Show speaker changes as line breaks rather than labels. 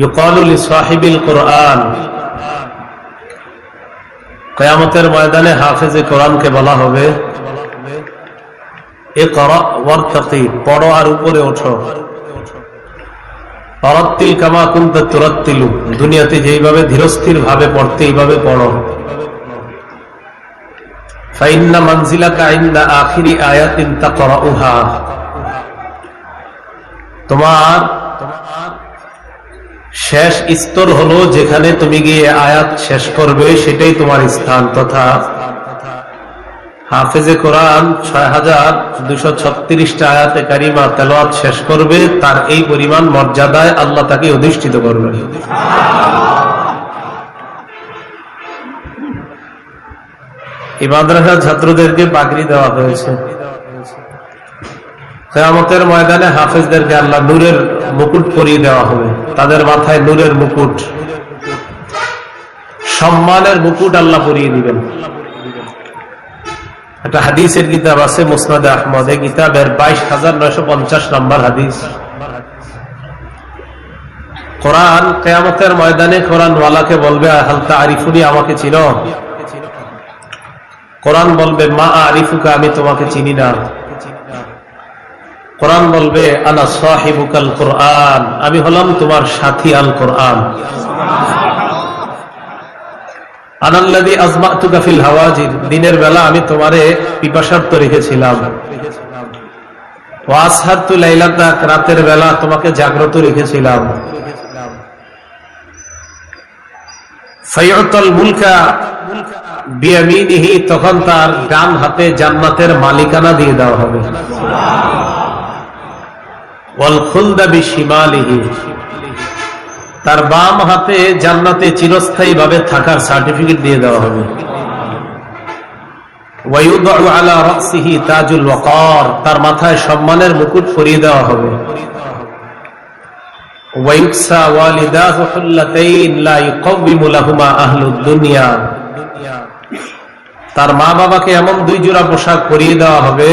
ইউকালু লিসাহিবিল কুরআন, কিয়ামতের ময়দানে হাফেজে কোরআনকে বলা হবে ইকরা ওয়ারতাকি, পড়ো আর উপরে ওঠো। ওয়ারাত্তিল কামা কুনতা তুরাত্তিলু, দুনিয়াতে যেইভাবে ধীরস্থির ভাবে পড়তে এইভাবে পড়ো। ফাইন্না মানজিলাকা ইনদা আখিরি আয়াতিন তাকরাউহা, তোমার শেষ স্তর হলো যেখানে তুমি গিয়ে আয়াত শেষ করবে, সেটাই তোমার স্থান। তথা হাফেজে কোরআন ৬,২৩৬টা আয়াতে কারিমা তেলাওয়াত শেষ করবে, তার এই পরিমাণ মর্যাদায় আল্লাহ তাকে অধিষ্ঠিত করবে। এই মাদ্রাসার ছাত্রদেরকে পাগড়ি দেওয়া হয়েছে। কিয়ামতের ময়দানে হাফেজদেরকে আল্লাহ নূরের মুকুট পরিয়ে দেওয়া হবে, তাদের মাথায় নূরের মুকুট, সম্মানের মুকুট আল্লাহ পরিয়ে দিবেন। একটা হাদিসের কিতাব আছে মুসনাদে আহমদ, এই কিতাবের 22,950 নম্বর হাদিস। কোরআন কিয়ামতের ময়দানে কোরআনওয়ালাকে বলবে হাল তা'রিফুনি, আমাকে চিনো? কোরআন বলবে মা আরিফুকা, আমি তোমাকে চিনি না। কোরআন বলবে আনা সাহিবুকাল কোরআন, আমি হলাম তোমার সাথী আল কোরআন। আনাল্লাযী আযমাতুকা ফিল হাওয়াজির, দিনের বেলা আমি তোমারে পিপাসার্ত রেখেছিলাম। ওয়া আসহারতু লাইলাতাক, রাতের বেলা তোমাকে জাগ্রত রেখেছিলাম। ফায়ুতাল মুলকা বিয়ামিনিহি, তখন তার ডান হাতে জান্নাতের মালিকানা দিয়ে দেওয়া হবে। ওয়াল খুলদা বিশিমালিহি, তার বাম হাতে জান্নাতে চিরস্থায়ী ভাবে থাকার সার্টিফিকেট দিয়ে দেওয়া হবে। ওয়ায়ুদউ আলা রাসিহি তাজুল ওয়াকার, তার মাথায় সম্মানের মুকুট পরিয়ে দেওয়া হবে। ওয়ায়ুকসা ওয়ালিদাহু হুল্লাতাইন লা ইউকাওবিমু লাহুমা আহলুদ দুনিয়া, তার মা বাবাকে এমন 2 জোড়া পোশাক পরিয়ে দেওয়া হবে